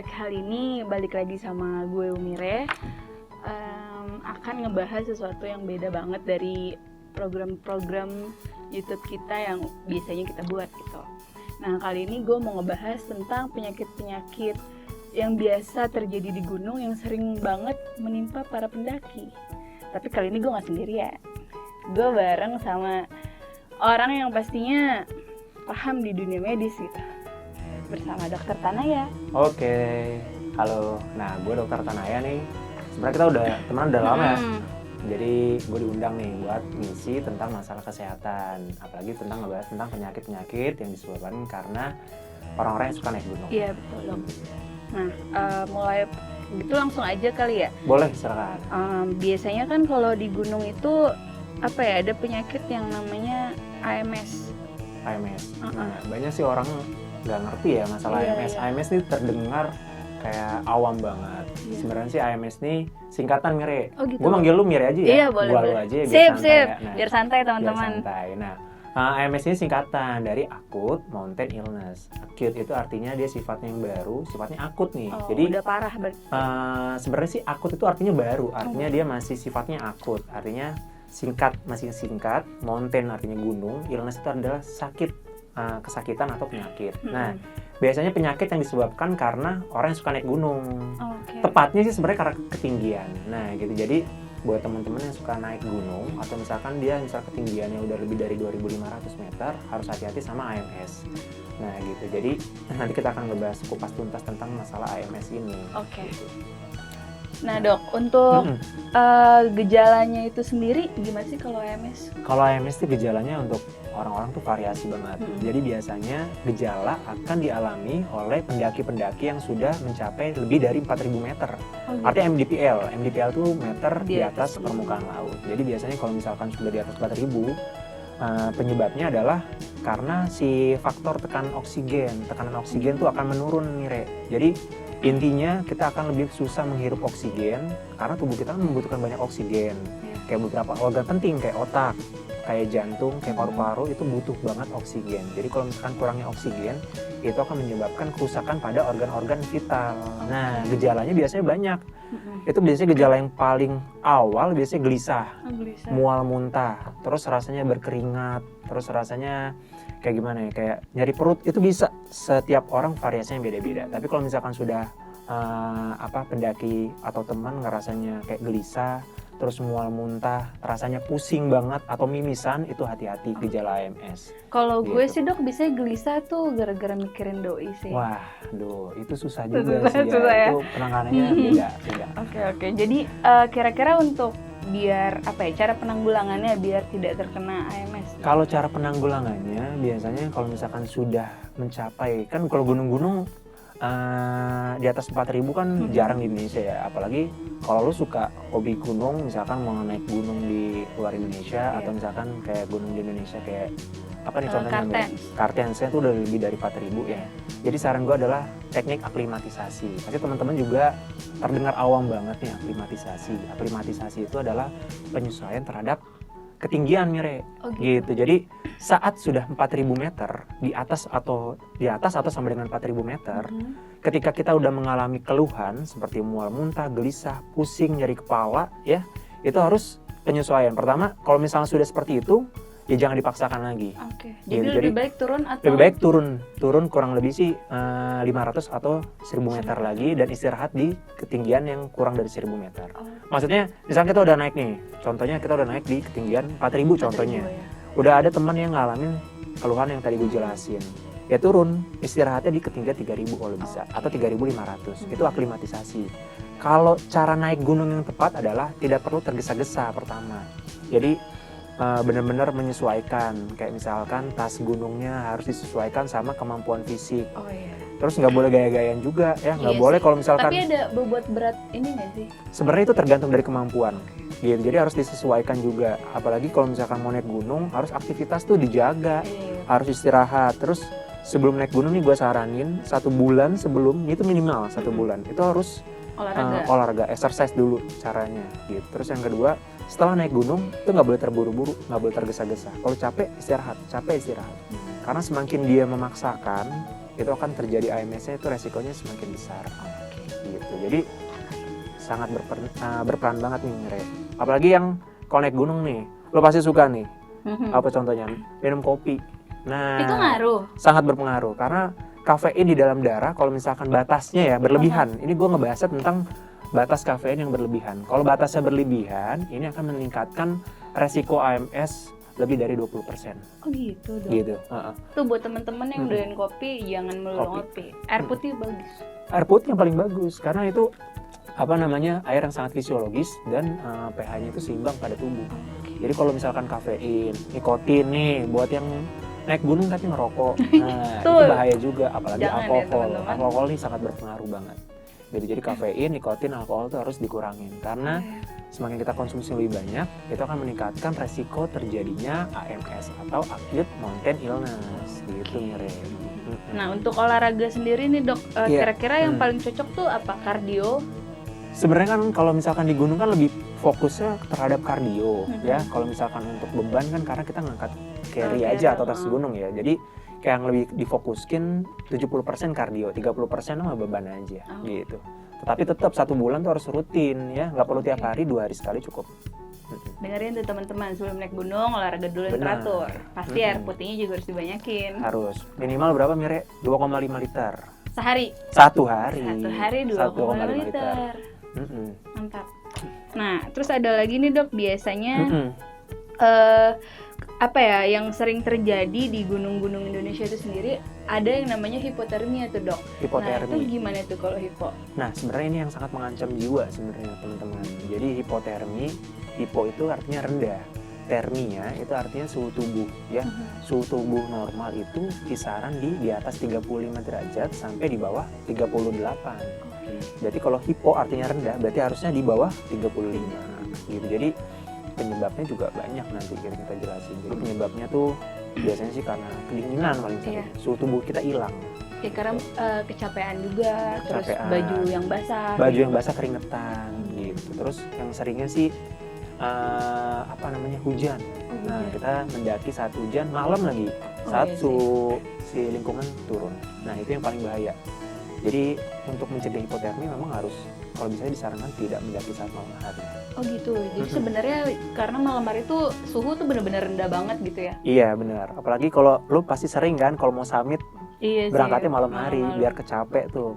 Kali ini balik lagi sama gue Umire, akan ngebahas sesuatu yang beda banget dari program-program YouTube kita yang biasanya kita buat gitu. Nah, kali ini gue mau ngebahas tentang penyakit-penyakit yang biasa terjadi di gunung yang sering banget menimpa para pendaki. Tapi kali ini gue gak sendirian. Gue bareng sama orang yang pastinya paham di dunia medis gitu. Bersama Dokter Tanaya. Oke, halo. Nah, gue Dokter Tanaya nih. Sebenarnya kita udah teman udah lama ya. Jadi gue diundang nih buat ngisi tentang masalah kesehatan, apalagi tentang ngebahas tentang penyakit-penyakit yang disebabkan karena orang-orang yang suka naik gunung. Iya betul dong. Nah, mulai gitu langsung aja kali ya. Boleh, silakan. Biasanya kan kalau di gunung itu apa ya, ada penyakit yang namanya AMS. AMS. Nah, banyak sih orang nggak ngerti ya masalah AMS. Iya. AMS ini terdengar kayak awam banget. Iya. Sebenarnya sih AMS ini singkatan Mire. Oh gitu. Gue manggil lu Mire aja ya. Iya boleh. Gua lu aja ya, biar Sip. santai ya. Nah, Biar santai biar teman-teman. santai. Nah, AMS ini singkatan dari Acute Mountain Illness. Acute itu artinya dia sifatnya yang baru, sifatnya akut nih. Oh, Jadi udah parah berarti. sebenarnya sih akut itu artinya baru, artinya dia masih sifatnya akut, artinya masih singkat. Mountain artinya gunung, illness itu adalah sakit, kesakitan atau penyakit. Nah, biasanya penyakit yang disebabkan karena orang yang suka naik gunung. Oke. Tepatnya sih sebenarnya karena ketinggian. Nah, gitu. Jadi buat teman-teman yang suka naik gunung atau misalkan dia ketinggiannya udah lebih dari 2.500 meter, harus hati-hati sama AMS. Nah, gitu. Jadi nanti kita akan ngebahas kupas tuntas tentang masalah AMS ini. Oke. Gitu. Nah dok, untuk gejalanya itu sendiri gimana sih kalau AMS? Kalau AMS itu gejalanya untuk orang-orang tuh variasi banget. Jadi biasanya gejala akan dialami oleh pendaki-pendaki yang sudah mencapai lebih dari 4.000 meter. Oh, gitu. Artinya MDPL itu meter di atas permukaan laut. Jadi biasanya kalau misalkan sudah di atas 4.000, penyebabnya adalah karena si faktor tekanan oksigen. Tekanan oksigen tuh akan menurun nih, Re. Jadi intinya kita akan lebih susah menghirup oksigen karena tubuh kita kan membutuhkan banyak oksigen. Kayak beberapa organ penting kayak otak, kayak jantung, kayak paru-paru itu butuh banget oksigen. Jadi kalau misalkan kurangnya oksigen, itu akan menyebabkan kerusakan pada organ-organ vital. Nah, gejalanya biasanya banyak. Itu biasanya gejala yang paling awal biasanya gelisah, mual muntah, terus rasanya berkeringat, terus rasanya kayak gimana ya, kayak nyari perut. Itu bisa, setiap orang variasinya beda-beda. Tapi kalau misalkan sudah pendaki atau teman ngerasanya kayak gelisah, terus mual muntah, rasanya pusing banget atau mimisan, itu hati-hati gejala AMS. Kalau gue Gitu. sih dok, biasanya gelisah tuh gara-gara mikirin doi sih. Wah, itu susah juga sih ya. Susah ya? Itu penanganannya beda. Oke. Jadi kira-kira untuk biar cara penanggulangannya biar tidak terkena AMS? Kalau cara penanggulangannya biasanya kalau misalkan sudah mencapai, kan kalau gunung-gunung di atas 4.000 kan jarang di Indonesia ya. Apalagi kalau lu suka hobi gunung, misalkan mau naik gunung di luar Indonesia, atau misalkan kayak gunung di Indonesia kayak apa nih contohnya? Kartens itu udah lebih dari 4.000 ya. Jadi saran gue adalah teknik aklimatisasi. Pasti teman-teman juga terdengar awam banget nih aklimatisasi. Aklimatisasi itu adalah penyesuaian terhadap ketinggian Mire. Gitu. Jadi saat sudah 4.000 meter di atas atau sampai dengan 4.000 meter, ketika kita udah mengalami keluhan seperti mual muntah, gelisah, pusing, nyeri kepala ya, itu harus penyesuaian. Pertama, kalau misalnya sudah seperti itu, ya jangan dipaksakan lagi. Jadi lebih baik turun atau? Lebih baik turun kurang lebih sih 500 atau 1.000 meter lagi dan istirahat di ketinggian yang kurang dari 1.000 meter. Maksudnya, misalnya kita udah naik nih, contohnya kita udah naik di ketinggian 4.000 contohnya. Udah ada teman yang ngalamin keluhan yang tadi gue jelasin. Ya turun, istirahatnya di ketinggian 3.000 kalau bisa, atau 3.500. Itu aklimatisasi. Kalau cara naik gunung yang tepat adalah tidak perlu tergesa-gesa pertama. Jadi benar-benar menyesuaikan, kayak misalkan tas gunungnya harus disesuaikan sama kemampuan fisik. Terus nggak boleh gaya-gayaan juga ya, nggak boleh kalau misalkan. Tapi ada bobot berat ini nggak sih? Sebenarnya itu tergantung dari kemampuan, gitu. Jadi harus disesuaikan juga. Apalagi kalau misalkan mau naik gunung, harus aktivitas tuh dijaga, harus istirahat. Terus sebelum naik gunung nih gue saranin 1 bulan sebelum, itu minimal 1 bulan itu harus olahraga, exercise dulu caranya gitu. Terus yang kedua, setelah naik gunung itu nggak boleh terburu-buru, nggak boleh tergesa-gesa. Kalau capek istirahat. Karena semakin dia memaksakan, itu akan terjadi AMS-nya itu resikonya semakin besar. Gitu. Jadi sangat berperan banget nih Re. Apalagi yang kalau naik gunung nih, lo pasti suka nih. Apa contohnya? Minum kopi. Nah, itu ngaruh. Sangat berpengaruh karena kafein di dalam darah kalau misalkan batasnya ya berlebihan. Ini gue ngebahasnya tentang batas kafein yang berlebihan. Kalau batasnya berlebihan, ini akan meningkatkan resiko AMS lebih dari 20%. Oh gitu dong. Gitu. Tuh buat teman-teman yang doyan kopi, jangan melulu ngopi. Air putih bagus. Air putih yang paling bagus karena itu air yang sangat fisiologis dan pH-nya itu seimbang pada tubuh. Jadi kalau misalkan kafein, nikotin nih buat yang naik gunung tapi ngerokok, nah itu bahaya juga. Apalagi alkohol. Ya, alkohol ini sangat berpengaruh banget. Jadi kafein, nikotin, alkohol itu harus dikurangin karena semakin kita konsumsi lebih banyak, itu akan meningkatkan resiko terjadinya AMS atau acute mountain illness gitu Mire. Nah untuk olahraga sendiri nih dok, kira-kira yang paling cocok tuh apa? Kardio? Sebenarnya kan kalau misalkan di gunung kan lebih fokusnya terhadap kardio ya. Kalau misalkan untuk beban kan karena kita ngangkat carry aja atau tas gunung ya. Jadi kayak yang lebih difokuskin 70% kardio, 30% sama beban aja gitu. Tetapi tetap 1 bulan tuh harus rutin ya, nggak perlu tiap hari, 2 hari sekali cukup. Dengerin tuh teman-teman, sebelum naik gunung olahraga dulu yang teratur. Pasti air putihnya juga harus dibanyakin. Harus. Minimal berapa Mire? 2,5 liter. Sehari? Satu hari 2,5 liter. Mantap. Nah, terus ada lagi nih dok, biasanya yang sering terjadi di gunung-gunung Indonesia itu sendiri ada yang namanya hipotermia tuh dok. Hipotermi. Nah itu gimana tuh kalau hipo? Nah sebenarnya ini yang sangat mengancam jiwa sebenarnya teman-teman. Jadi hipotermi, hipo itu artinya rendah. Termia itu artinya suhu tubuh ya. Suhu tubuh normal itu kisaran di atas 35 derajat sampai di bawah 38. Jadi kalau hipo artinya rendah, berarti harusnya di bawah 35 gitu. Jadi penyebabnya juga banyak nanti kita jelasin. Jadi penyebabnya tuh biasanya sih karena kedinginan paling sering. Suhu tubuh kita hilang. Ya karena kecapean juga, terus baju yang basah. Baju yang basah keringetan gitu. Terus yang seringnya sih hujan. Nah, kita mendaki saat hujan, malam lagi. Saat suhu si lingkungan turun. Nah, itu yang paling bahaya. Jadi untuk mencegah hipotermi memang harus kalau bisa disarankan tidak mendaki saat malam hari. Oh gitu. Jadi sebenarnya karena malam hari itu suhu tuh benar-benar rendah banget gitu ya? Iya benar. Apalagi kalau lu pasti sering kan kalau mau summit berangkatnya malam hari biar kecapek tuh.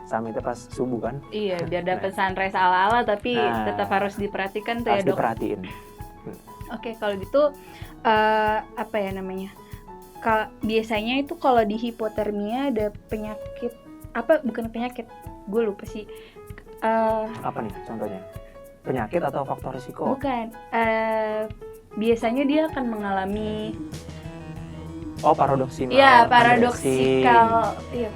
Summitnya pas subuh kan? Iya, biar dapat sunrise ala-ala tapi tetap harus diperhatikan tuh ya dok. Harus diperhatiin. Oke, kalau gitu biasanya itu kalau di hipotermia ada penyakit bukan penyakit, gue lupa sih. Apa nih contohnya? Penyakit atau faktor risiko? Bukan. Biasanya dia akan mengalami paradoksikal. Iya, paradoksikal. Iya,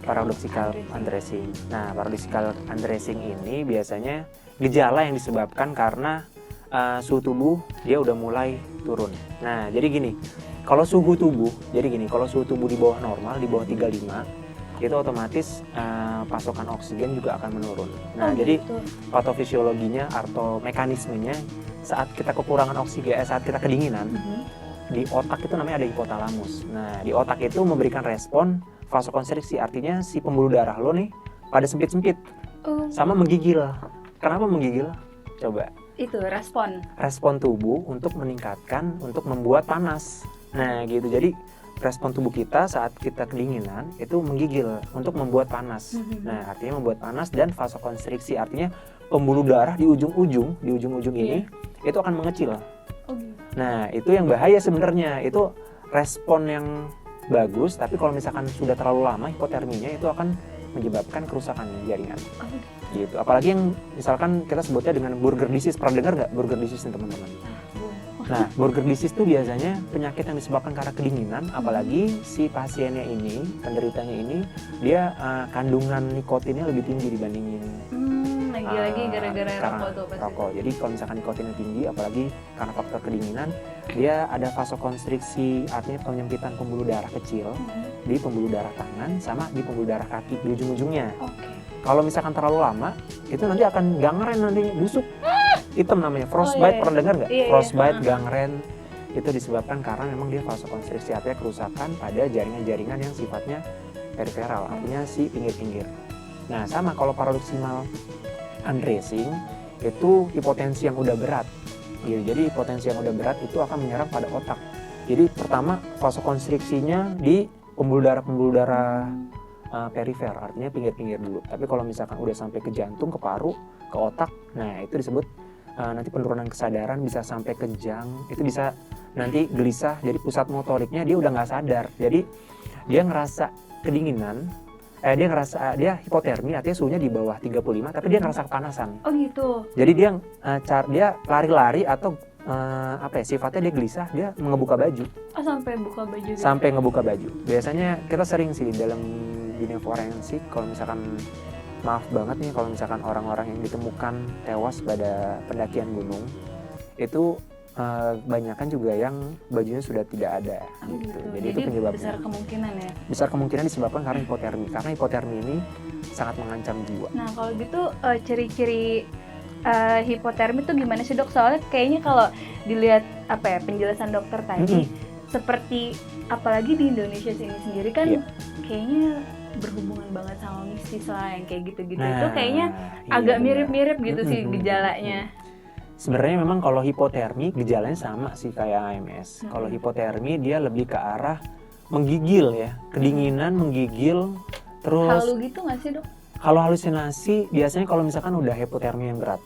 paradoksikal undressing. Nah, paradoksikal undressing ini biasanya gejala yang disebabkan karena suhu tubuh dia udah mulai turun. Nah, jadi gini. Kalau suhu tubuh di bawah normal, di bawah 35, itu otomatis pasokan oksigen juga akan menurun. Nah, jadi patofisiologinya atau mekanismenya saat kita kekurangan oksigen, saat kita kedinginan, di otak itu namanya ada hipotalamus. Nah, di otak itu memberikan respon vasokonstriksi, artinya si pembuluh darah lo nih pada sempit-sempit, sama menggigil. Kenapa menggigil? Coba. Itu respon tubuh untuk membuat panas. Nah gitu, jadi respon tubuh kita saat kita kedinginan itu menggigil untuk membuat panas. Nah artinya membuat panas dan vasokonstriksi, artinya pembuluh darah di ujung-ujung ini itu akan mengecil. Nah itu yang bahaya sebenarnya, itu respon yang bagus, tapi kalau misalkan sudah terlalu lama hipoterminya itu akan menyebabkan kerusakan jaringan. Gitu. Apalagi yang misalkan kita sebutnya dengan Buerger disease. Pernah dengar nggak Buerger disease nih teman-teman? Nah, Buerger disease itu biasanya penyakit yang disebabkan karena kedinginan, apalagi si pasiennya ini, penderitanya ini, dia kandungan nikotinnya lebih tinggi dibandingin lagi gara-gara rokok tuh pasti. Rokok. Jadi kalau misalkan nikotinnya tinggi, apalagi karena faktor kedinginan, dia ada vasokonstriksi, artinya penyempitan pembuluh darah kecil di pembuluh darah tangan sama di pembuluh darah kaki di ujung-ujungnya. Kalau misalkan terlalu lama, itu nanti akan gangren, nanti busuk. Hitam namanya, frostbite. Pernah dengar nggak? Frostbite, gangren, itu disebabkan karena memang dia vasokonstriksi, artinya kerusakan pada jaringan-jaringan yang sifatnya periferal, artinya si pinggir-pinggir. Nah sama kalau paroksimal undressing itu hipotensi yang udah berat gitu. Jadi hipotensi yang udah berat itu akan menyerang pada otak. Jadi pertama vasokonstriksinya di pembuluh darah perifer, artinya pinggir-pinggir dulu. Tapi kalau misalkan udah sampai ke jantung, ke paru, ke otak, nah itu disebut nanti penurunan kesadaran, bisa sampai kejang, itu bisa nanti gelisah. Jadi pusat motoriknya dia udah nggak sadar. Jadi dia ngerasa kedinginan, dia hipotermi, artinya suhunya di bawah 35, tapi dia ngerasa kepanasan. Oh gitu. Jadi dia lari-lari atau sifatnya dia gelisah, dia ngebuka baju. Oh sampai buka baju gitu. Sampai ngebuka baju. Biasanya kita sering sih dalam dunia forensik, kalau misalkan maaf banget nih kalau misalkan orang-orang yang ditemukan tewas pada pendakian gunung itu banyakan juga yang bajunya sudah tidak ada gitu. Jadi itu penyebabnya. Besar kemungkinan ya. Besar kemungkinan disebabkan karena hipotermi. Karena hipotermi ini sangat mengancam jiwa. Nah kalau gitu ciri-ciri hipotermi itu gimana sih dok? Soalnya kayaknya kalau dilihat penjelasan dokter tadi seperti apalagi di Indonesia sini sendiri kan kayaknya berhubungan banget sama mistis lah yang kayak gitu-gitu. Itu kayaknya agak mirip-mirip gitu sih gejalanya. Sebenarnya memang kalau hipotermi gejalanya sama sih kayak AMS. Kalau hipotermi dia lebih ke arah menggigil ya, kedinginan, menggigil, terus halu gitu nggak sih dok? Kalau halusinasi biasanya kalau misalkan udah hipotermi yang berat.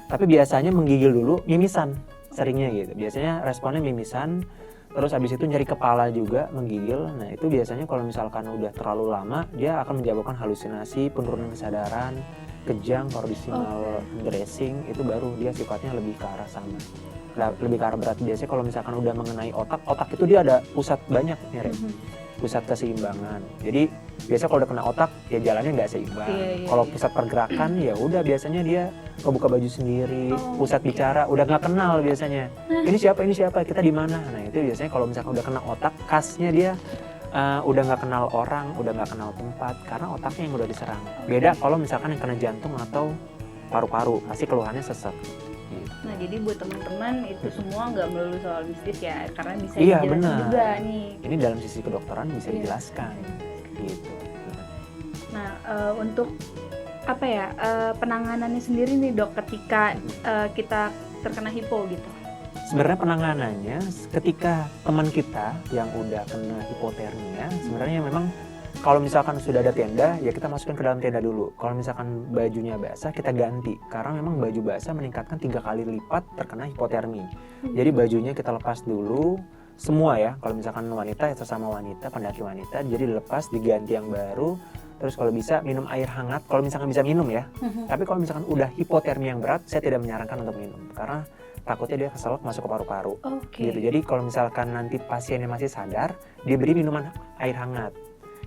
Tapi biasanya menggigil dulu, mimisan seringnya gitu. Biasanya responnya mimisan. Terus habis itu nyeri kepala juga, menggigil. Nah itu biasanya kalau misalkan udah terlalu lama, dia akan menyebabkan halusinasi, penurunan kesadaran, kejang, paroksimal undressing, itu baru dia sifatnya lebih ke arah sama. Lebih ke arah berat. Biasanya kalau misalkan udah mengenai otak itu dia ada pusat banyak nih, pusat keseimbangan. Jadi biasa kalau udah kena otak ya jalannya nggak seimbang. Kalau pusat pergerakan ya udah biasanya dia kebuka baju sendiri. Pusat bicara udah nggak kenal biasanya. Ini siapa, kita di mana? Nah itu biasanya kalau misalkan udah kena otak, khasnya dia udah nggak kenal orang, udah nggak kenal tempat karena otaknya yang udah diserang. Beda kalau misalkan yang kena jantung atau paru-paru, pasti keluhannya sesek. Nah jadi buat teman-teman itu semua nggak melulu soal mistis ya, karena bisa Iya, dijelasin benar. juga nih. Ini dalam sisi kedokteran bisa dijelaskan, gitu. Nah untuk penanganannya sendiri nih dok ketika kita terkena hipo gitu. Sebenarnya penanganannya ketika teman kita yang udah kena hipotermia, sebenarnya memang kalau misalkan sudah ada tenda, ya kita masukkan ke dalam tenda dulu. Kalau misalkan bajunya basah, kita ganti. Karena memang baju basah meningkatkan 3 kali lipat terkena hipotermi. Jadi bajunya kita lepas dulu, semua ya. Kalau misalkan wanita, ya sesama wanita, pendaki wanita, jadi dilepas, diganti yang baru. Terus kalau bisa minum air hangat, kalau misalkan bisa minum ya. Tapi kalau misalkan udah hipotermi yang berat, saya tidak menyarankan untuk minum. Karena takutnya dia keselak masuk ke paru-paru. Gitu. Jadi kalau misalkan nanti pasiennya masih sadar, diberi minuman air hangat.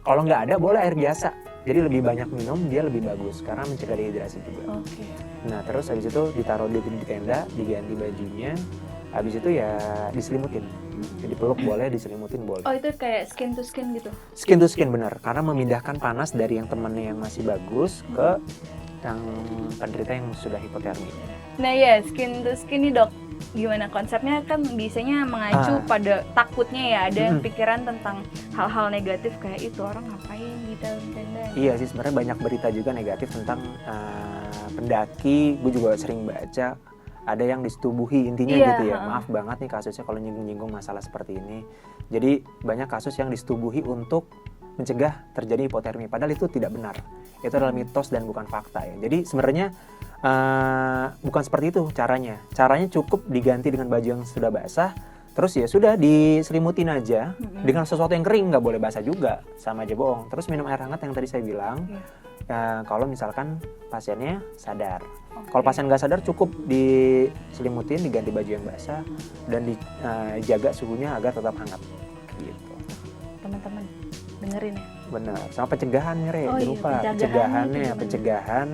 Kalau nggak ada, boleh air biasa. Jadi lebih banyak minum, dia lebih bagus. Karena mencegah dehidrasi juga. Nah, terus habis itu ditaruh di tenda, diganti bajunya. Habis itu ya diselimutin. Jadi peluk boleh, diselimutin boleh. Oh, itu kayak skin to skin gitu? Skin to skin, benar. Karena memindahkan panas dari yang temannya yang masih bagus ke yang penderita yang sudah hipotermi. Nah ya, skin to skin nih dok. Gimana konsepnya kan biasanya mengacu pada takutnya ya, ada yang pikiran tentang hal-hal negatif kayak itu orang ngapain di dalam tenda. Iya sih, sebenarnya banyak berita juga negatif tentang pendaki. Gue juga sering baca ada yang disetubuhi intinya gitu ya. Maaf banget nih kasusnya kalau nyinggung-nyinggung masalah seperti ini. Jadi banyak kasus yang disetubuhi untuk mencegah terjadi hipotermi, padahal itu tidak benar. Itu adalah mitos dan bukan fakta ya. Jadi sebenarnya bukan seperti itu caranya. Caranya cukup diganti dengan baju yang sudah basah, terus ya sudah diselimutin aja dengan sesuatu yang kering, nggak boleh basah juga, sama aja bohong. Terus minum air hangat yang tadi saya bilang. Kalau misalkan pasiennya sadar. Kalau pasien nggak sadar cukup diselimutin, diganti baju yang basah dan dijaga suhunya agar tetap hangat. Gitu. Teman-teman dengerin ya. Benar. Sama pencegahan nih, Re. Jangan lupa pencegahan.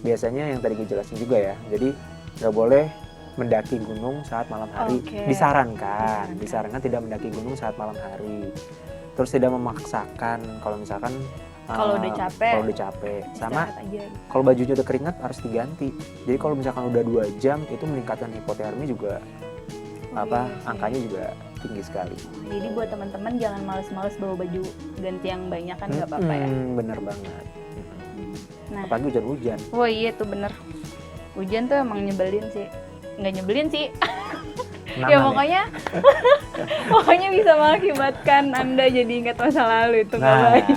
Biasanya yang tadi gue jelasin juga ya. Jadi nggak boleh mendaki gunung saat malam hari. Disarankan tidak mendaki gunung saat malam hari. Terus tidak memaksakan kalau misalkan kalau udah capek sama kalau bajunya udah keringat harus diganti. Jadi kalau misalkan udah 2 jam itu meningkatkan hipotermi juga angkanya juga tinggi sekali. Jadi buat teman-teman jangan males-males bawa baju ganti yang banyak kan nggak apa-apa ya. Bener banget. Nah, Apalagi hujan-hujan. oh iya tuh bener. Hujan tuh emang nyebelin sih. Nggak nyebelin sih. Ya pokoknya bisa mengakibatkan Anda jadi ingat masa lalu, itu nggak baik.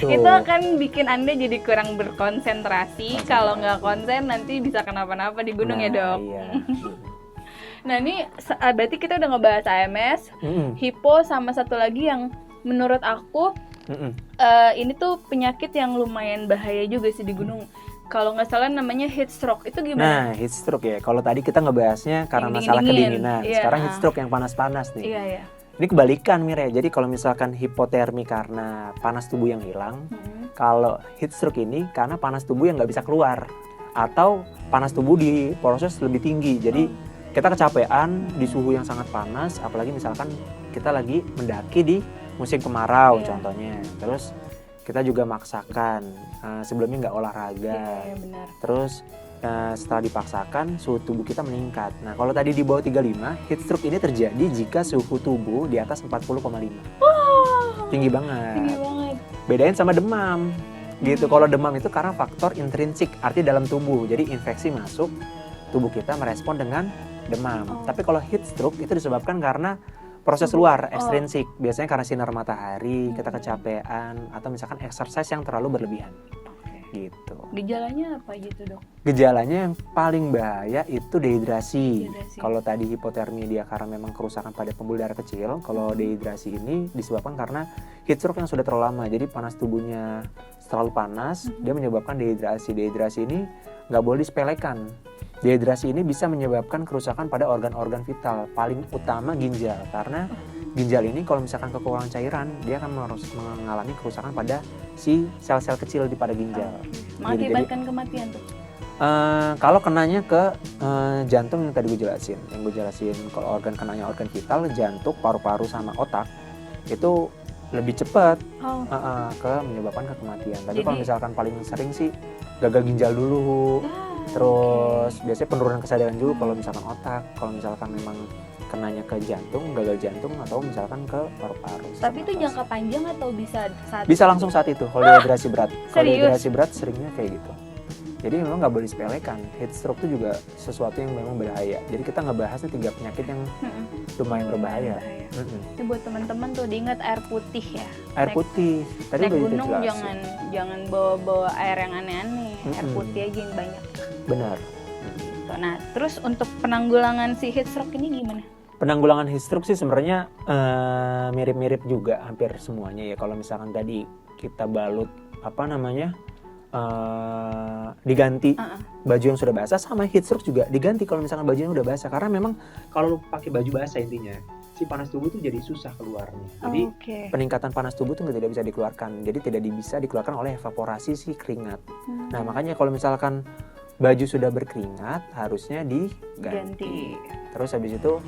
Itu akan bikin Anda jadi kurang berkonsentrasi. Kalau nggak konsen nanti bisa kenapa-napa di gunung ya dok. Iya. Nah ini berarti kita udah ngebahas AMS, hipo, sama satu lagi yang menurut aku ini tuh penyakit yang lumayan bahaya juga sih di gunung. Kalau nggak salah namanya heat stroke, itu gimana? Nah, heat stroke ya. Kalau tadi kita ngebahasnya karena masalah kedinginan. Sekarang heat stroke yang panas-panas nih. Iya. Ini kebalikan Mire. Jadi kalau misalkan hipotermi karena panas tubuh yang hilang, kalau heat stroke ini karena panas tubuh yang nggak bisa keluar, atau panas tubuh di proses lebih tinggi. Jadi kita kecapean di suhu yang sangat panas, apalagi misalkan kita lagi mendaki di musim kemarau contohnya. Terus kita juga maksakan sebelumnya nggak olahraga. Benar. Terus setelah dipaksakan suhu tubuh kita meningkat. Nah kalau tadi di bawah 35, heat stroke ini terjadi jika suhu tubuh di atas 40,5. Tinggi banget. Bedain sama demam gitu. Kalau demam itu karena faktor intrinsik, arti dalam tubuh. Jadi infeksi masuk, tubuh kita merespon dengan demam. Tapi kalau heat stroke itu disebabkan karena proses luar, ekstrinsik. Biasanya karena sinar matahari, kita kecapean, atau misalkan exercise yang terlalu berlebihan. Gitu. Gejalanya apa gitu dok? Gejalanya yang paling bahaya itu dehidrasi. Kalau tadi hipotermi dia karena memang kerusakan pada pembuluh darah kecil, kalau dehidrasi ini disebabkan karena heat stroke yang sudah terlalu lama. Jadi panas tubuhnya terlalu panas, dia menyebabkan dehidrasi. Dehidrasi ini nggak boleh disepelekan. Dehidrasi ini bisa menyebabkan kerusakan pada organ-organ vital, paling utama ginjal. Karena ginjal ini kalau misalkan kekurangan cairan, dia akan mengalami kerusakan pada si sel-sel kecil di pada ginjal. Mengakibatkan kematian tuh? Kalau kenanya ke jantung yang tadi gue jelasin. Kalau organ kenanya organ vital, jantung, paru-paru sama otak, itu lebih cepat ke menyebabkan kematian. Tapi kalau misalkan paling sering sih gagal ginjal dulu. Terus biasanya penurunan kesadaran juga kalau misalkan otak, kalau misalkan memang kenanya ke jantung, gagal jantung, atau misalkan ke paru-paru. Tapi itu jangka panjang atau bisa saat bisa langsung saat itu kalau dehidrasi berat. Kalau dehidrasi berat seringnya kayak gitu. Jadi memang nggak boleh disepelekan. Heat stroke itu juga sesuatu yang memang berbahaya. Jadi kita ngebahasnya 3 penyakit yang lumayan berbahaya. Itu buat teman-teman tuh diingat air putih ya. Air putih. Tadi naik gunung jangan bawa air yang aneh-aneh. Air putih aja yang banyak. Benar. Gitu. Nah, terus untuk penanggulangan si heat stroke ini gimana? Penanggulangan heat stroke sih sebenarnya mirip-mirip juga hampir semuanya ya. Kalau misalkan tadi kita balut diganti baju yang sudah basah, sama heat stroke juga diganti kalau misalkan bajunya udah basah. Karena memang kalau pakai baju basah intinya si panas tubuh tuh jadi susah keluarnya. Jadi peningkatan panas tubuh tuh tidak bisa dikeluarkan. Jadi tidak bisa dikeluarkan oleh evaporasi si keringat. Nah makanya kalau misalkan baju sudah berkeringat harusnya diganti. Terus habis itu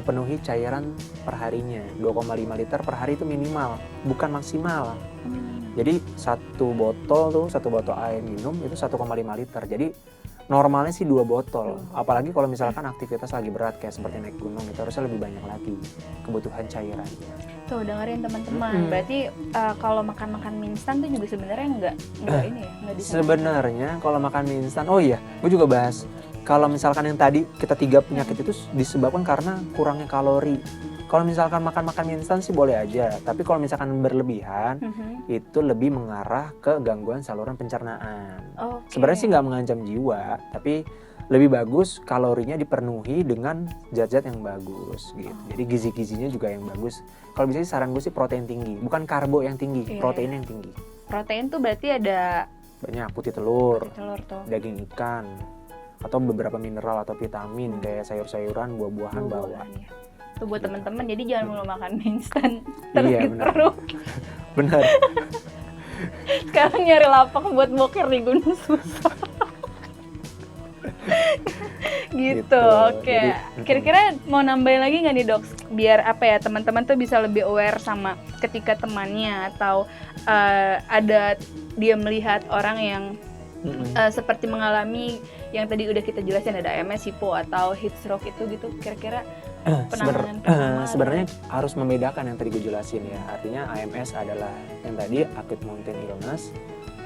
penuhi cairan perharinya 2,5 liter per hari itu minimal, bukan maksimal. Jadi satu botol air minum itu 1,5 liter. Jadi normalnya sih 2 botol. Apalagi kalau misalkan aktivitas lagi berat kayak seperti naik gunung, itu harusnya lebih banyak lagi kebutuhan cairannya. Tuh dengerin teman-teman. Berarti kalau makan mie instan tuh juga sebenarnya enggak ini ya, enggak disarankan. Sebenarnya kalau makan mie instan, oh iya, gue juga bahas. Kalau misalkan yang tadi kita 3 penyakit itu disebabkan karena kurangnya kalori. Kalau misalkan makan mie instan sih boleh aja, tapi kalau misalkan berlebihan itu lebih mengarah ke gangguan saluran pencernaan. Sebenarnya sih nggak mengancam jiwa, tapi lebih bagus kalorinya dipenuhi dengan zat-zat yang bagus gitu. Jadi gizi-gizinya juga yang bagus. Kalau bisa sih saran gue sih protein tinggi, bukan karbo yang tinggi, protein yang tinggi. Protein tuh berarti ada banyak putih telur tuh. Daging ikan, atau beberapa mineral atau vitamin kayak sayur-sayuran, buah-buahan, bawang. Ya. Tuh buat teman-teman, jadi jangan mulu makan mie instan terus perut. Benar. Sekarang nyari lapak buat boker di gunung susah. Gitu. Oke. Kira-kira mau nambahin lagi nggak nih dok? Biar teman-teman tuh bisa lebih aware sama ketika temannya atau ada dia melihat orang yang seperti mengalami yang tadi udah kita jelasin, ada AMS, hipo atau heat stroke itu gitu, kira-kira penanganan pertama sebenarnya harus membedakan yang tadi gue jelasin ya. Artinya AMS adalah yang tadi acute mountain illness,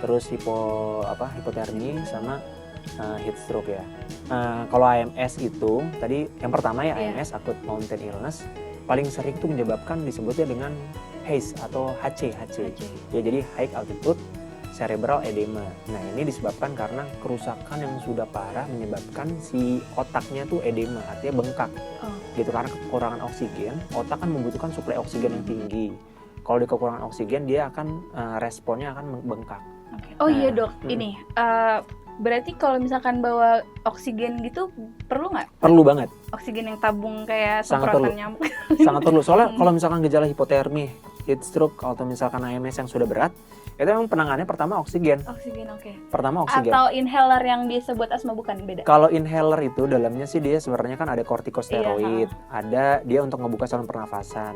terus hipotermi sama heat stroke ya. Kalau AMS itu tadi yang pertama ya, AMS acute mountain illness paling sering tuh menyebabkan disebutnya dengan HACE atau HC. Ya, jadi high altitude cerebral edema. Nah, ini disebabkan karena kerusakan yang sudah parah menyebabkan si otaknya tuh edema, artinya bengkak. Gitu, karena kekurangan oksigen, otak kan membutuhkan suplai oksigen yang tinggi. Kalau di kekurangan oksigen dia akan responnya akan bengkak. Oh iya dok, ini berarti kalau misalkan bawa oksigen gitu perlu nggak? Perlu banget. Oksigen yang tabung kayak Sangat semprotan nyamuk. Sangat perlu. Soalnya kalau misalkan gejala hipotermi, heat stroke atau misalkan AMS yang sudah berat, itu memang penanganannya pertama oksigen. Oksigen, oke. Pertama oksigen. Atau inhaler yang biasa buat asma, bukan, beda? Kalau inhaler itu dalamnya sih dia sebenarnya kan ada kortikosteroid, ada dia untuk ngebuka saluran pernafasan.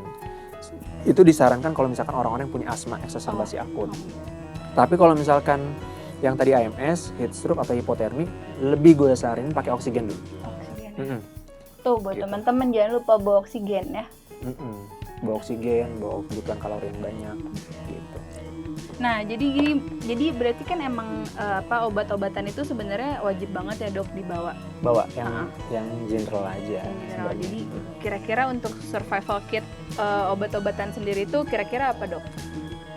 Itu disarankan kalau misalkan orang-orang yang punya asma eksaserbasi akut. Tapi kalau misalkan yang tadi AMS, heat stroke atau hipotermi, lebih gue saranin pakai oksigen dulu. Oksigen. Tuh buat teman-teman jangan lupa bawa oksigen ya. Bawa oksigen, bawa kebutuhan kalori yang banyak gitu. Nah, jadi berarti kan emang obat-obatan itu sebenarnya wajib banget ya dok dibawa. Bawa yang general aja. General. Jadi kira-kira untuk survival kit obat-obatan sendiri itu kira-kira apa dok?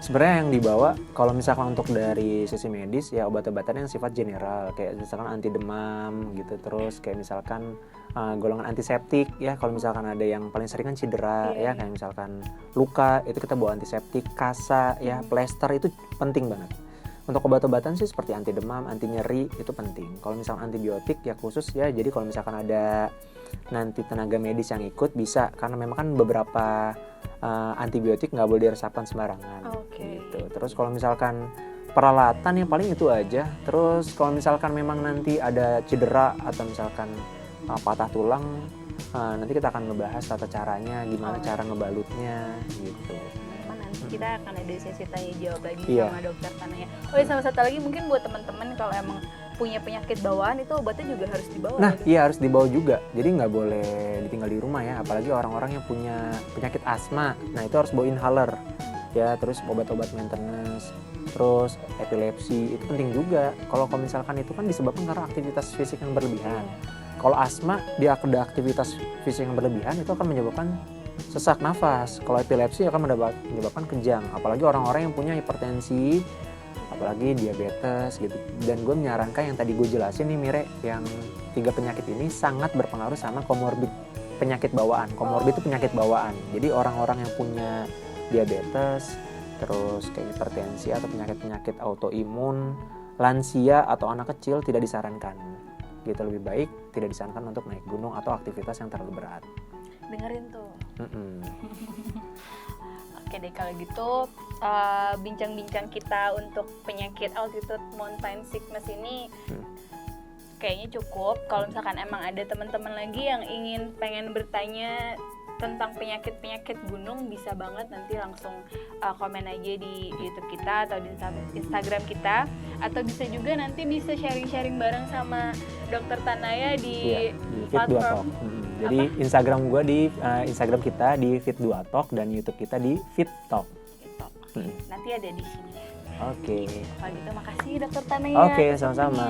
Sebenarnya yang dibawa kalau misalkan untuk dari sisi medis ya obat-obatan yang sifat general, kayak misalkan anti demam gitu, terus kayak misalkan golongan antiseptik ya, kalau misalkan ada yang paling sering kan cedera ya, kayak misalkan luka itu kita bawa antiseptik, kasa ya, plester itu penting banget. Untuk obat-obatan sih seperti anti demam, anti nyeri itu penting. Kalau misalkan antibiotik ya khusus ya, jadi kalau misalkan ada nanti tenaga medis yang ikut bisa, karena memang kan beberapa antibiotik nggak boleh diresapkan sembarangan. Gitu. Terus kalau misalkan peralatan yang paling itu aja. Terus kalau misalkan memang nanti ada cedera atau misalkan patah tulang, nanti kita akan ngebahas tata caranya, gimana cara ngebalutnya gitu. Nanti kita akan ada sesi tanya jawab lagi sama dokter Tanaya. Oh ya, sama satu lagi mungkin buat teman-teman kalau emang punya penyakit bawaan itu obatnya juga harus dibawa. Nah iya, harus dibawa juga, jadi nggak boleh ditinggal di rumah ya, apalagi orang-orang yang punya penyakit asma. Nah itu harus bawa inhaler ya, terus obat-obat maintenance, terus epilepsi itu penting juga. Kalau misalkan itu kan disebabkan karena aktivitas fisik yang berlebihan. Kalau asma dia ada aktivitas fisik yang berlebihan itu akan menyebabkan sesak nafas. Kalau epilepsi akan menyebabkan kejang, apalagi orang-orang yang punya hipertensi, apalagi diabetes gitu. Dan gue menyarankan yang tadi gue jelasin nih Mire, yang 3 penyakit ini sangat berpengaruh sama komorbid penyakit bawaan. Komorbid itu penyakit bawaan, jadi orang-orang yang punya diabetes, terus kayak hipertensi atau penyakit-penyakit autoimun, lansia atau anak kecil tidak disarankan gitu. Lebih baik tidak disarankan untuk naik gunung atau aktivitas yang terlalu berat. Dengerin tuh. Oke deh, kalau gitu bincang-bincang kita untuk penyakit altitude mountain sickness ini kayaknya cukup. Kalau misalkan emang ada teman-teman lagi yang pengen bertanya tentang penyakit-penyakit gunung, bisa banget nanti langsung komen aja di YouTube kita atau di Instagram kita, atau bisa juga nanti bisa sharing-sharing bareng sama Dokter Tanaya di platform. Jadi Instagram gue di Instagram kita di Fit2Talk dan YouTube kita di Fit2Talk. Nanti ada di sini. Oke. Kalau gitu makasih Dokter Tanaya. Oke, sama-sama.